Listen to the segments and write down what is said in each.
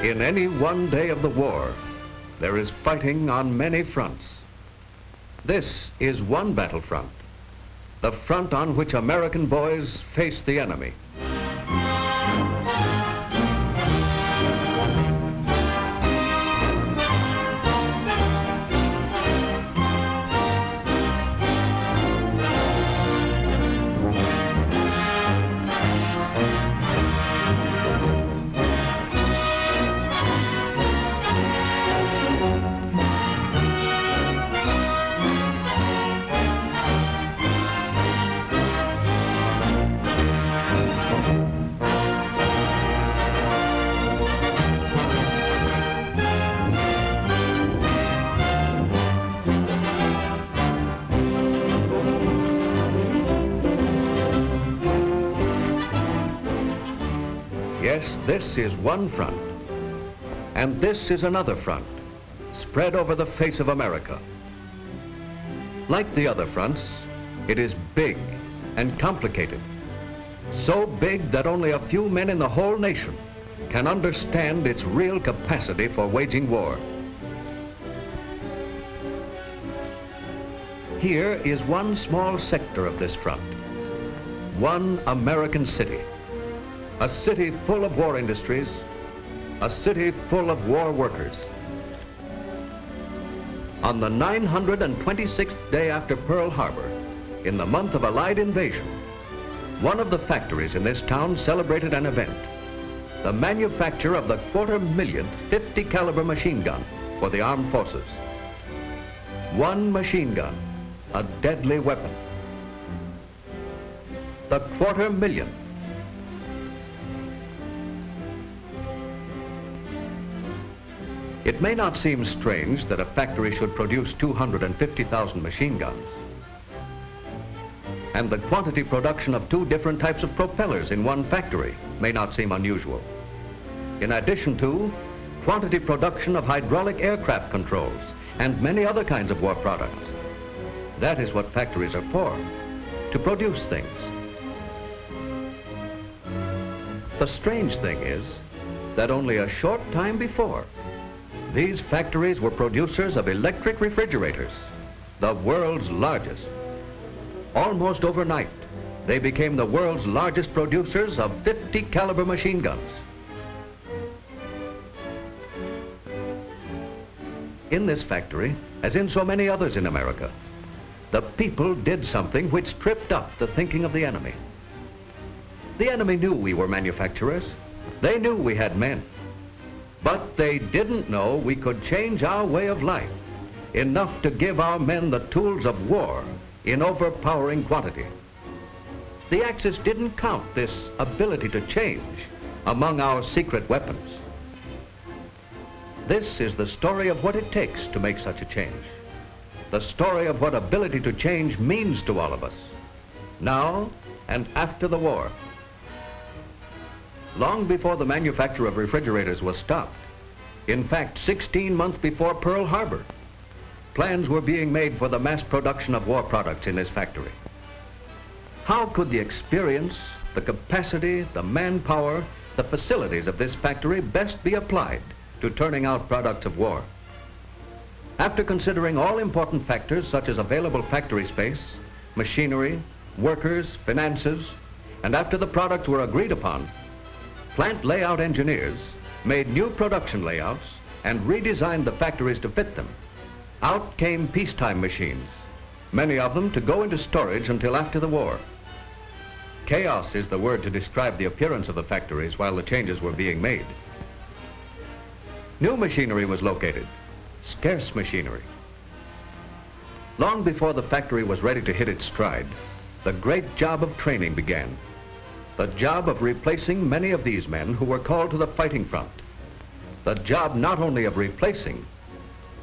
In any one day of the war, there is fighting on many fronts. This is one battlefront, the front on which American boys face the enemy. Yes, this is one front, and this is another front, spread over the face of America. Like the other fronts, it is big and complicated, so big that only a few men in the whole nation can understand its real capacity for waging war. Here is one small sector of this front, one American city. A city full of war industries, a city full of war workers. On the 926th day after Pearl Harbor, in the month of Allied invasion, one of the factories in this town celebrated an event, the manufacture of the 250,000th 50 caliber machine gun for the armed forces. One machine gun, a deadly weapon. The 250,000th. It may not seem strange that a factory should produce 250,000 machine guns. And the quantity production of two different types of propellers in one factory may not seem unusual. In addition to quantity production of hydraulic aircraft controls and many other kinds of war products. That is what factories are for, to produce things. The strange thing is that only a short time before, these factories were producers of electric refrigerators, the world's largest. Almost overnight, they became the world's largest producers of 50 caliber machine guns. In this factory, as in so many others in America, the people did something which tripped up the thinking of the enemy. The enemy knew we were manufacturers. They knew we had men. But they didn't know we could change our way of life enough to give our men the tools of war in overpowering quantity. The Axis didn't count this ability to change among our secret weapons. This is the story of what it takes to make such a change. The story of what ability to change means to all of us, now and after the war. Long before the manufacture of refrigerators was stopped, in fact 16 months before Pearl Harbor, plans were being made for the mass production of war products in this factory. How could the experience, the capacity, the manpower, the facilities of this factory best be applied to turning out products of war? After considering all important factors such as available factory space, machinery, workers, finances, and after the products were agreed upon, plant layout engineers made new production layouts and redesigned the factories to fit them. Out came peacetime machines, many of them to go into storage until after the war. Chaos is the word to describe the appearance of the factories while the changes were being made. New machinery was located, scarce machinery. Long before the factory was ready to hit its stride, the great job of training began. The job of replacing many of these men who were called to the fighting front. The job not only of replacing,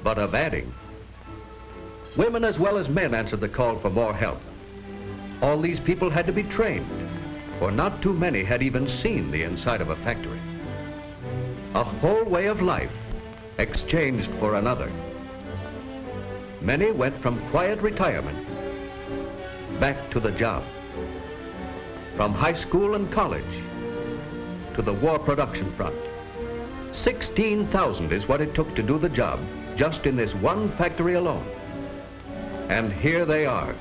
but of adding. Women as well as men answered the call for more help. All these people had to be trained, for not too many had even seen the inside of a factory. A whole way of life exchanged for another. Many went from quiet retirement back to the job. From high school and college to the war production front. 16,000 is what it took to do the job just in this one factory alone. And here they are,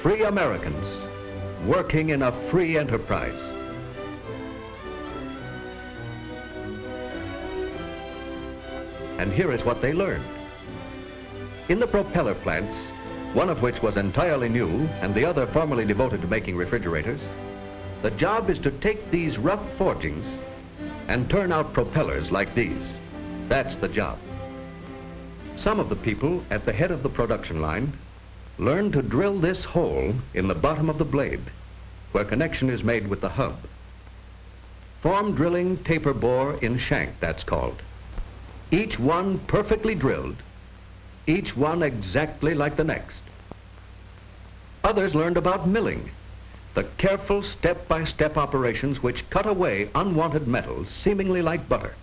free Americans working in a free enterprise. And here is what they learned. In the propeller plants, one of which was entirely new and the other formerly devoted to making refrigerators, the job is to take these rough forgings and turn out propellers like these. That's the job. Some of the people at the head of the production line learn to drill this hole in the bottom of the blade where connection is made with the hub. Form drilling taper bore in shank, that's called. Each one perfectly drilled, each one exactly like the next. Others learned about milling, the careful step-by-step operations which cut away unwanted metals seemingly like butter.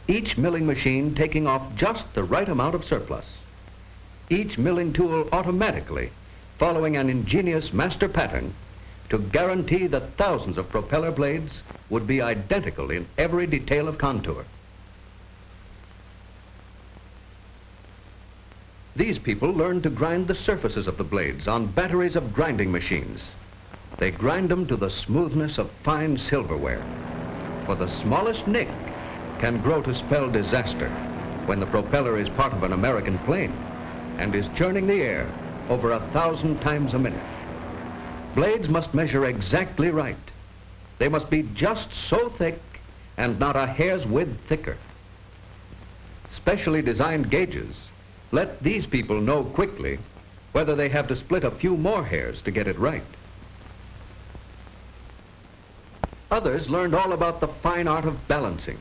Each milling machine taking off just the right amount of surplus. Each milling tool automatically following an ingenious master pattern to guarantee that thousands of propeller blades would be identical in every detail of contour. These people learned to grind the surfaces of the blades on batteries of grinding machines. They grind them to the smoothness of fine silverware. For the smallest nick can grow to spell disaster when the propeller is part of an American plane and is churning the air over 1,000 times a minute. Blades must measure exactly right. They must be just so thick and not a hair's width thicker. Specially designed gauges let these people know quickly whether they have to split a few more hairs to get it right. Others learned all about the fine art of balancing.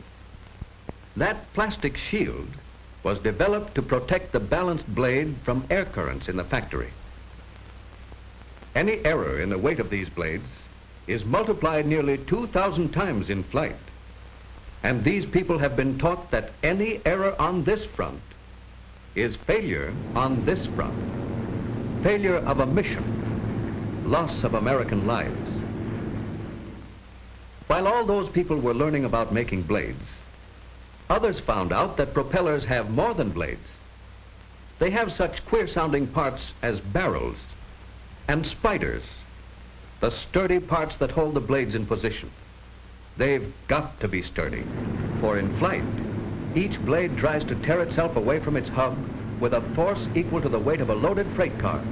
That plastic shield was developed to protect the balanced blade from air currents in the factory. Any error in the weight of these blades is multiplied nearly 2,000 times in flight. And these people have been taught that any error on this front is failure on this front. Failure of a mission, loss of American lives. While all those people were learning about making blades, others found out that propellers have more than blades. They have such queer-sounding parts as barrels and spiders, the sturdy parts that hold the blades in position. They've got to be sturdy, for in flight, each blade tries to tear itself away from its hub with a force equal to the weight of a loaded freight car.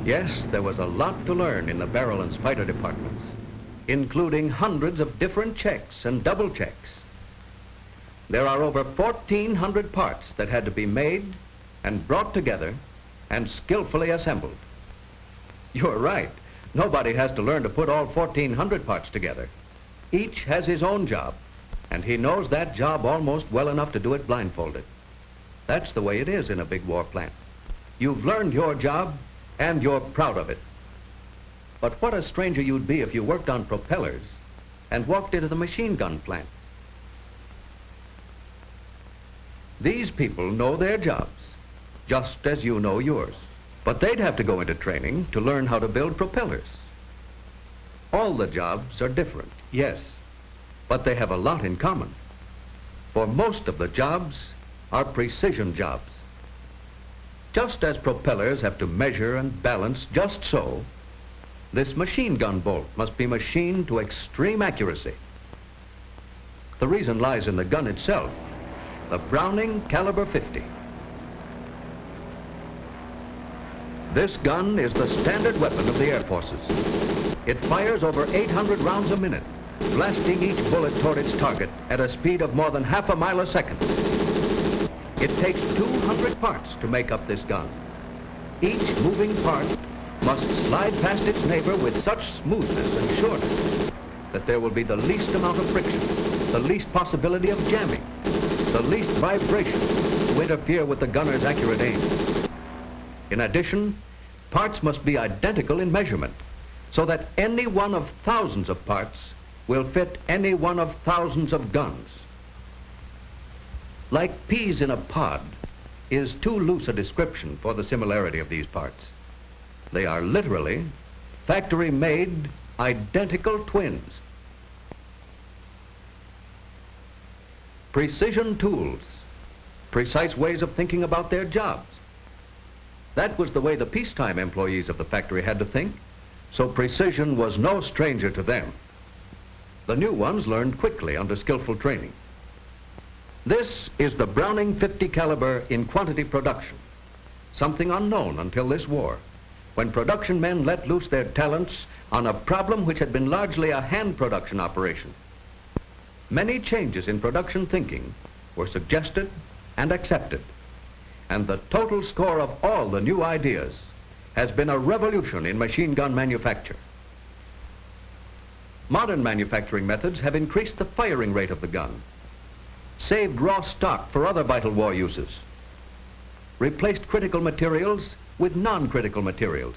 Yes, there was a lot to learn in the barrel and spider departments, including hundreds of different checks and double checks. There are over 1,400 parts that had to be made and brought together and skillfully assembled. You're right. Nobody has to learn to put all 1,400 parts together. Each has his own job, and he knows that job almost well enough to do it blindfolded. That's the way it is in a big war plant. You've learned your job, and you're proud of it. But what a stranger you'd be if you worked on propellers and walked into the machine gun plant. These people know their jobs, just as you know yours. But they'd have to go into training to learn how to build propellers. All the jobs are different, yes, but they have a lot in common. For most of the jobs are precision jobs. Just as propellers have to measure and balance just so, this machine gun bolt must be machined to extreme accuracy. The reason lies in the gun itself, the Browning caliber 50. This gun is the standard weapon of the Air Forces. It fires over 800 rounds a minute, blasting each bullet toward its target at a speed of more than half a mile a second. It takes 200 parts to make up this gun. Each moving part must slide past its neighbor with such smoothness and sureness that there will be the least amount of friction, the least possibility of jamming, the least vibration to interfere with the gunner's accurate aim. In addition, parts must be identical in measurement, so that any one of thousands of parts will fit any one of thousands of guns. Like peas in a pod is too loose a description for the similarity of these parts. They are literally factory-made, identical twins. Precision tools, precise ways of thinking about their jobs. That was the way the peacetime employees of the factory had to think, so precision was no stranger to them. The new ones learned quickly under skillful training. This is the Browning .50 caliber in quantity production, something unknown until this war, when production men let loose their talents on a problem which had been largely a hand production operation. Many changes in production thinking were suggested and accepted, and the total score of all the new ideas has been a revolution in machine gun manufacture. Modern manufacturing methods have increased the firing rate of the gun, saved raw stock for other vital war uses, replaced critical materials with non-critical materials,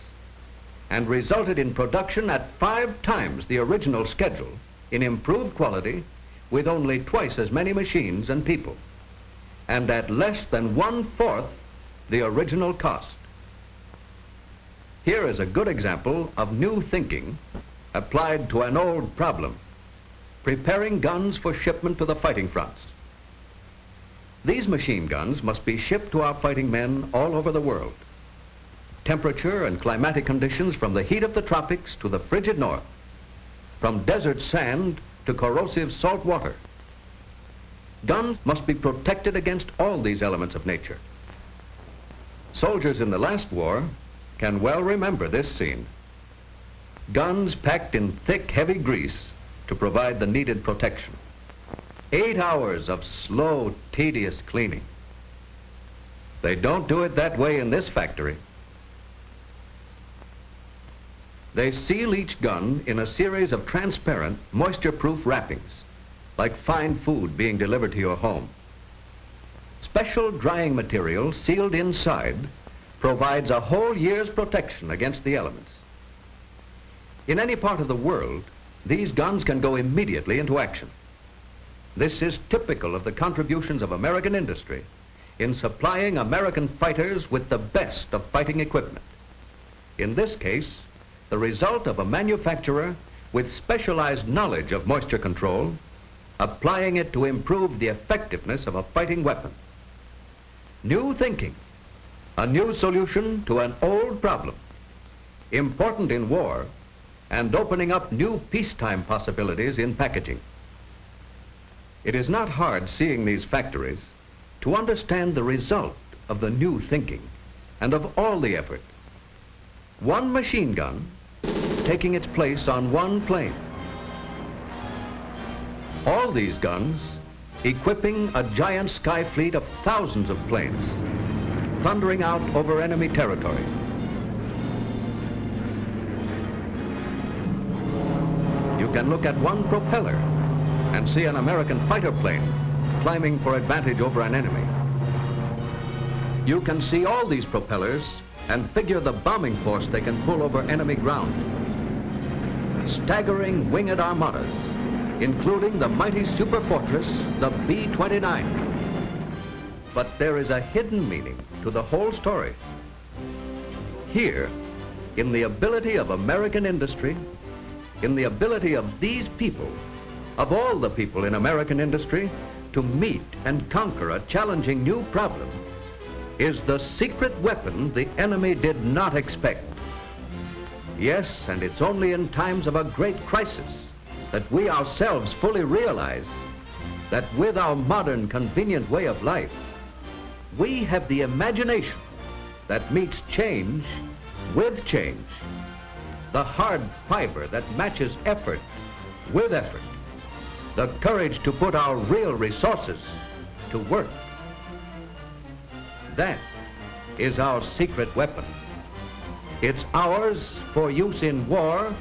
and resulted in production at 5 times the original schedule in improved quality with only twice as many machines and people, and at less than 1/4 the original cost. Here is a good example of new thinking applied to an old problem: preparing guns for shipment to the fighting fronts. These machine guns must be shipped to our fighting men all over the world. Temperature and climatic conditions from the heat of the tropics to the frigid north, from desert sand to corrosive salt water. Guns must be protected against all these elements of nature. Soldiers in the last war can well remember this scene. Guns packed in thick, heavy grease to provide the needed protection. 8 hours of slow, tedious cleaning. They don't do it that way in this factory. They seal each gun in a series of transparent, moisture-proof wrappings, like fine food being delivered to your home. Special drying material sealed inside provides a whole year's protection against the elements. In any part of the world, these guns can go immediately into action. This is typical of the contributions of American industry in supplying American fighters with the best of fighting equipment. In this case, the result of a manufacturer with specialized knowledge of moisture control, applying it to improve the effectiveness of a fighting weapon. New thinking, a new solution to an old problem, important in war and opening up new peacetime possibilities in packaging. It is not hard, seeing these factories, to understand the result of the new thinking and of all the effort. One machine gun taking its place on one plane. All these guns equipping a giant sky fleet of thousands of planes, thundering out over enemy territory. You can look at one propeller and see an American fighter plane climbing for advantage over an enemy. You can see all these propellers and figure the bombing force they can pull over enemy ground. Staggering winged armadas, including the mighty superfortress, the B-29. But there is a hidden meaning to the whole story. Here, in the ability of American industry, in the ability of these people, of all the people in American industry, to meet and conquer a challenging new problem, is the secret weapon the enemy did not expect. Yes, and it's only in times of a great crisis that we ourselves fully realize that with our modern, convenient way of life, we have the imagination that meets change with change, the hard fiber that matches effort with effort, the courage to put our real resources to work. That is our secret weapon. It's ours for use in war,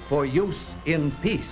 for use in peace.